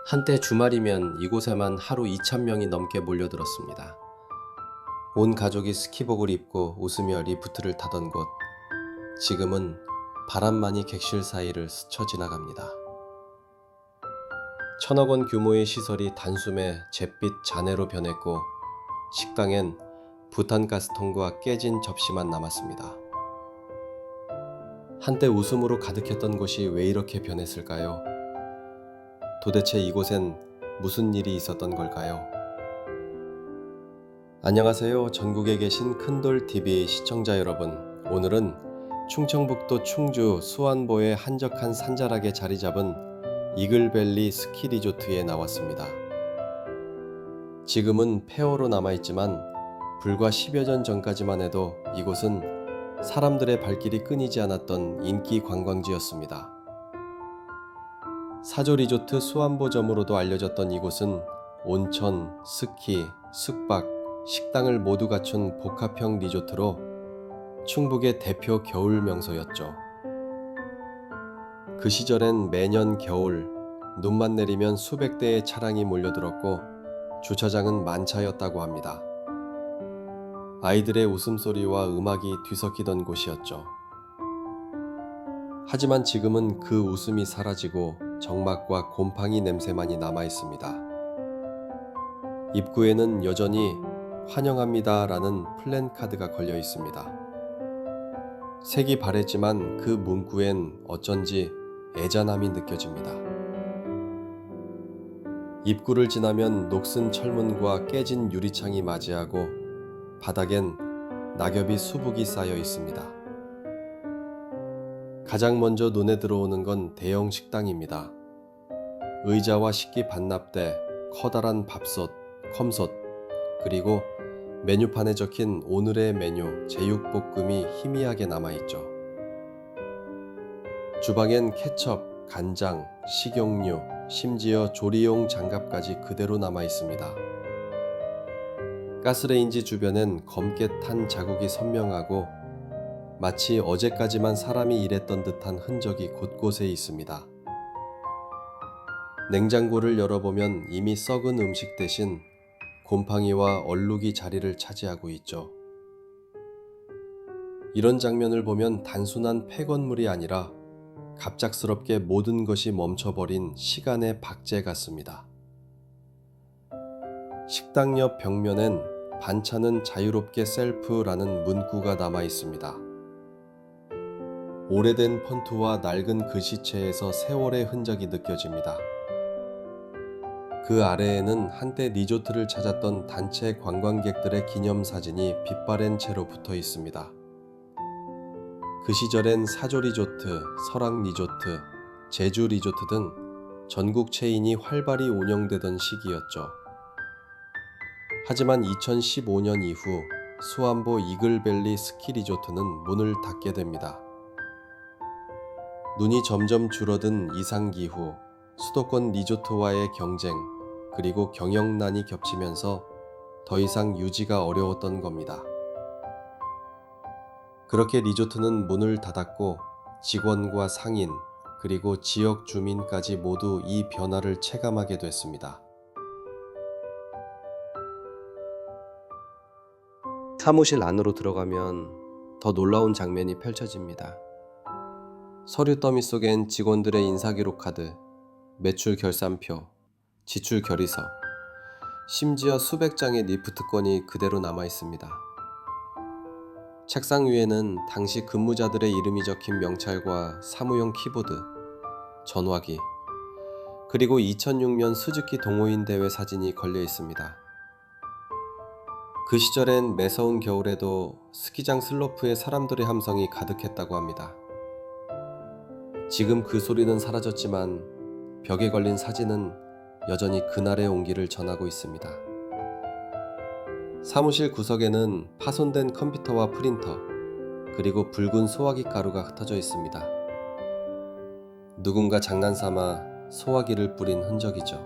한때 주말이면 이곳에만 하루 2,000명이 넘게 몰려들었습니다. 온 가족이 스키복을 입고 웃으며 리프트를 타던 곳, 지금은 바람만이 객실 사이를 스쳐 지나갑니다. 1,000억 원 규모의 시설이 단숨에 잿빛 잔해로 변했고, 식당엔 부탄가스통과 깨진 접시만 남았습니다. 한때 웃음으로 가득했던 곳이 왜 이렇게 변했을까요? 도대체 이곳엔 무슨 일이 있었던 걸까요? 안녕하세요. 전국에 계신 큰돌TV 시청자 여러분. 오늘은 충청북도 충주 수안보의 한적한 산자락에 자리 잡은 이글밸리 스키 리조트에 나왔습니다. 지금은 폐허로 남아있지만 불과 10여 년 전까지만 해도 이곳은 사람들의 발길이 끊이지 않았던 인기 관광지였습니다. 사조 리조트 수안보점으로도 알려졌던 이곳은 온천, 스키, 숙박, 식당을 모두 갖춘 복합형 리조트로 충북의 대표 겨울 명소였죠. 그 시절엔 매년 겨울 눈만 내리면 수백 대의 차량이 몰려들었고 주차장은 만차였다고 합니다. 아이들의 웃음소리와 음악이 뒤섞이던 곳이었죠. 하지만 지금은 그 웃음이 사라지고 정막과 곰팡이 냄새만이 남아있습니다. 입구에는 여전히 환영합니다 라는 플랜카드가 걸려 있습니다. 색이 바랬지만 그 문구엔 어쩐지 애잔함이 느껴집니다. 입구를 지나면 녹슨 철문과 깨진 유리창이 맞이하고 바닥엔 낙엽이 수북이 쌓여 있습니다. 가장 먼저 눈에 들어오는 건 대형 식당입니다. 의자와 식기 반납대, 커다란 밥솥, 컴솥, 그리고 메뉴판에 적힌 오늘의 메뉴 제육볶음이 희미하게 남아있죠. 주방엔 케첩, 간장, 식용유, 심지어 조리용 장갑까지 그대로 남아있습니다. 가스레인지 주변엔 검게 탄 자국이 선명하고 마치 어제까지만 사람이 일했던 듯한 흔적이 곳곳에 있습니다. 냉장고를 열어보면 이미 썩은 음식 대신 곰팡이와 얼룩이 자리를 차지하고 있죠. 이런 장면을 보면 단순한 폐건물이 아니라 갑작스럽게 모든 것이 멈춰버린 시간의 박제 같습니다. 식당 옆 벽면엔 반찬은 자유롭게 셀프라는 문구가 남아 있습니다. 오래된 폰트와 낡은 글씨체에서 세월의 흔적이 느껴집니다. 그 아래에는 한때 리조트를 찾았던 단체 관광객들의 기념사진이 빛바랜 채로 붙어 있습니다. 그 시절엔 사조 리조트, 설악 리조트, 제주 리조트 등 전국 체인이 활발히 운영되던 시기였죠. 하지만 2015년 이후 수안보 이글밸리 스키 리조트는 문을 닫게 됩니다. 눈이 점점 줄어든 이상기후, 수도권 리조트와의 경쟁, 그리고 경영난이 겹치면서 더 이상 유지가 어려웠던 겁니다. 그렇게 리조트는 문을 닫았고 직원과 상인, 그리고 지역 주민까지 모두 이 변화를 체감하게 됐습니다. 사무실 안으로 들어가면 더 놀라운 장면이 펼쳐집니다. 서류 더미 속엔 직원들의 인사기록 카드, 매출 결산표, 지출 결의서, 심지어 수백 장의 리프트권이 그대로 남아 있습니다. 책상 위에는 당시 근무자들의 이름이 적힌 명찰과 사무용 키보드, 전화기, 그리고 2006년 스즈키 동호인 대회 사진이 걸려 있습니다. 그 시절엔 매서운 겨울에도 스키장 슬로프에 사람들의 함성이 가득했다고 합니다. 지금 그 소리는 사라졌지만 벽에 걸린 사진은 여전히 그날의 온기를 전하고 있습니다. 사무실 구석에는 파손된 컴퓨터와 프린터, 그리고 붉은 소화기 가루가 흩어져 있습니다. 누군가 장난삼아 소화기를 뿌린 흔적이죠.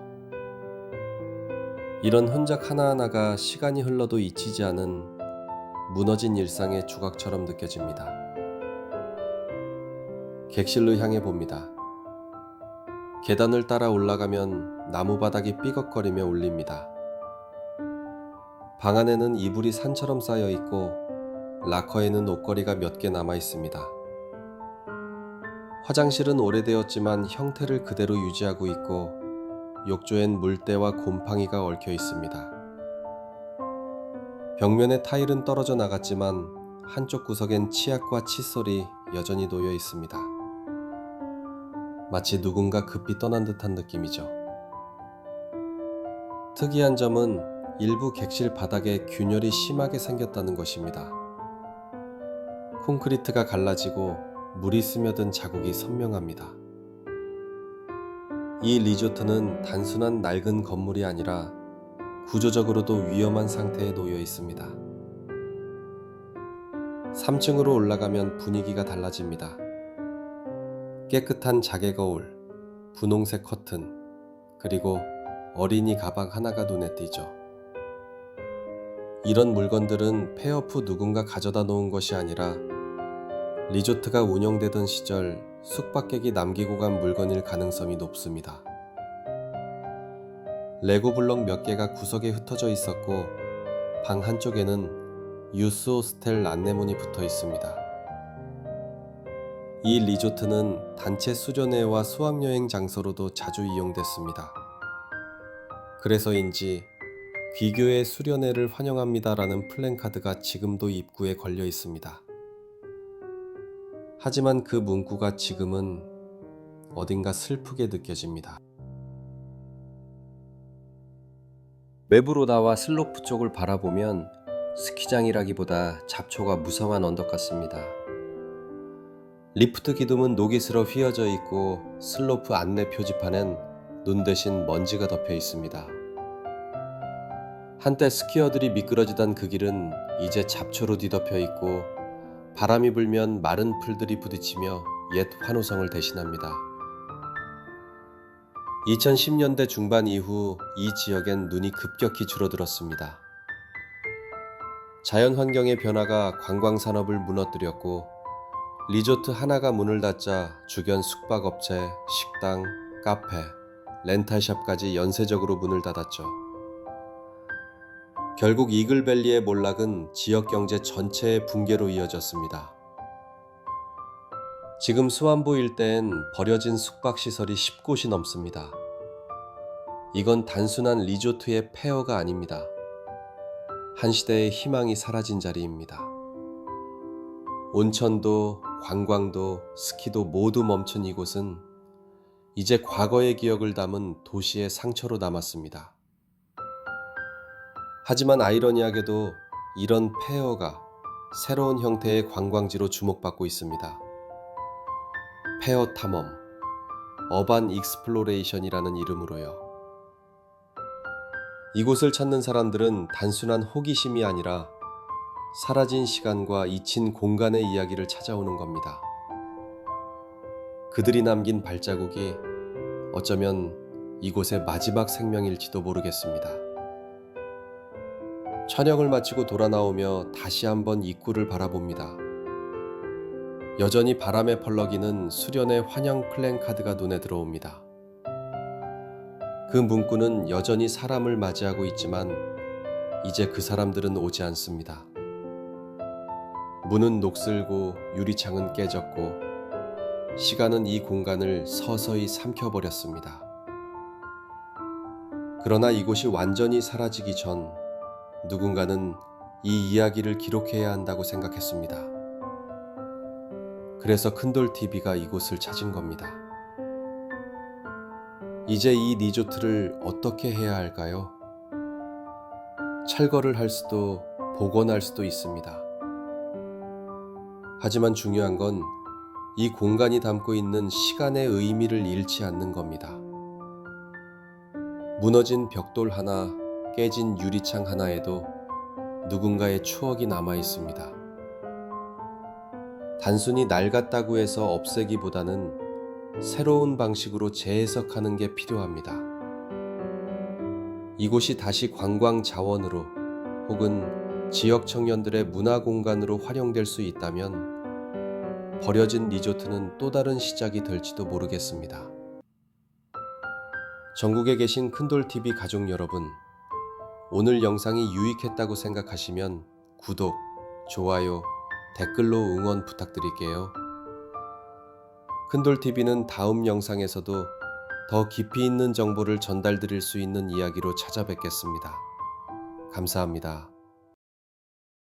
이런 흔적 하나하나가 시간이 흘러도 잊히지 않은 무너진 일상의 조각처럼 느껴집니다. 객실로 향해 봅니다. 계단을 따라 올라가면 나무 바닥이 삐걱거리며 울립니다. 방 안에는 이불이 산처럼 쌓여 있고 락커에는 옷걸이가 몇 개 남아 있습니다. 화장실은 오래되었지만 형태를 그대로 유지하고 있고 욕조엔 물때와 곰팡이가 얽혀 있습니다. 벽면의 타일은 떨어져 나갔지만 한쪽 구석엔 치약과 칫솔이 여전히 놓여 있습니다. 마치 누군가 급히 떠난 듯한 느낌이죠. 특이한 점은 일부 객실 바닥에 균열이 심하게 생겼다는 것입니다. 콘크리트가 갈라지고 물이 스며든 자국이 선명합니다. 이 리조트는 단순한 낡은 건물이 아니라 구조적으로도 위험한 상태에 놓여 있습니다. 3층으로 올라가면 분위기가 달라집니다. 깨끗한 자개 거울, 분홍색 커튼, 그리고 어린이 가방 하나가 눈에 띄죠. 이런 물건들은 폐업 후 누군가 가져다 놓은 것이 아니라 리조트가 운영되던 시절 숙박객이 남기고 간 물건일 가능성이 높습니다. 레고 블록 몇 개가 구석에 흩어져 있었고 방 한쪽에는 유스 호스텔 안내문이 붙어 있습니다. 이 리조트는 단체 수련회와 수학여행 장소로도 자주 이용됐습니다. 그래서인지 귀교의 수련회를 환영합니다라는 플랜카드가 지금도 입구에 걸려 있습니다. 하지만 그 문구가 지금은 어딘가 슬프게 느껴집니다. 외부로 나와 슬로프 쪽을 바라보면 스키장이라기보다 잡초가 무성한 언덕 같습니다. 리프트 기둥은 녹이 슬어 휘어져 있고 슬로프 안내 표지판엔 눈 대신 먼지가 덮여 있습니다. 한때 스키어들이 미끄러지던 그 길은 이제 잡초로 뒤덮여 있고 바람이 불면 마른 풀들이 부딪히며 옛 환호성을 대신합니다. 2010년대 중반 이후 이 지역엔 눈이 급격히 줄어들었습니다. 자연환경의 변화가 관광산업을 무너뜨렸고 리조트 하나가 문을 닫자 주변 숙박업체, 식당, 카페, 렌탈샵까지 연쇄적으로 문을 닫았죠. 결국 이글밸리의 몰락은 지역 경제 전체의 붕괴로 이어졌습니다. 지금 수완부 일대엔 버려진 숙박시설이 10곳이 넘습니다. 이건 단순한 리조트의 폐허가 아닙니다. 한 시대의 희망이 사라진 자리입니다. 온천도 관광도 스키도 모두 멈춘 이곳은 이제 과거의 기억을 담은 도시의 상처로 남았습니다. 하지만 아이러니하게도 이런 폐허가 새로운 형태의 관광지로 주목받고 있습니다. 폐허 탐험, 어반 익스플로레이션이라는 이름으로요. 이곳을 찾는 사람들은 단순한 호기심이 아니라 사라진 시간과 잊힌 공간의 이야기를 찾아오는 겁니다. 그들이 남긴 발자국이 어쩌면 이곳의 마지막 생명일지도 모르겠습니다. 촬영을 마치고 돌아 나오며 다시 한번 입구를 바라봅니다. 여전히 바람에 펄럭이는 수련의 환영 플랜카드가 눈에 들어옵니다. 그 문구는 여전히 사람을 맞이하고 있지만 이제 그 사람들은 오지 않습니다. 문은 녹슬고 유리창은 깨졌고 시간은 이 공간을 서서히 삼켜버렸습니다. 그러나 이곳이 완전히 사라지기 전 누군가는 이 이야기를 기록해야 한다고 생각했습니다. 그래서 큰돌TV가 이곳을 찾은 겁니다. 이제 이 리조트를 어떻게 해야 할까요? 철거를 할 수도 복원할 수도 있습니다. 하지만 중요한 건 이 공간이 담고 있는 시간의 의미를 잃지 않는 겁니다. 무너진 벽돌 하나, 깨진 유리창 하나에도 누군가의 추억이 남아 있습니다. 단순히 낡았다고 해서 없애기보다는 새로운 방식으로 재해석하는 게 필요합니다. 이곳이 다시 관광 자원으로 혹은 지역 청년들의 문화 공간으로 활용될 수 있다면 버려진 리조트는 또 다른 시작이 될지도 모르겠습니다. 전국에 계신 큰돌TV 가족 여러분, 오늘 영상이 유익했다고 생각하시면 구독, 좋아요, 댓글로 응원 부탁드릴게요. 큰돌TV는 다음 영상에서도 더 깊이 있는 정보를 전달드릴 수 있는 이야기로 찾아뵙겠습니다. 감사합니다.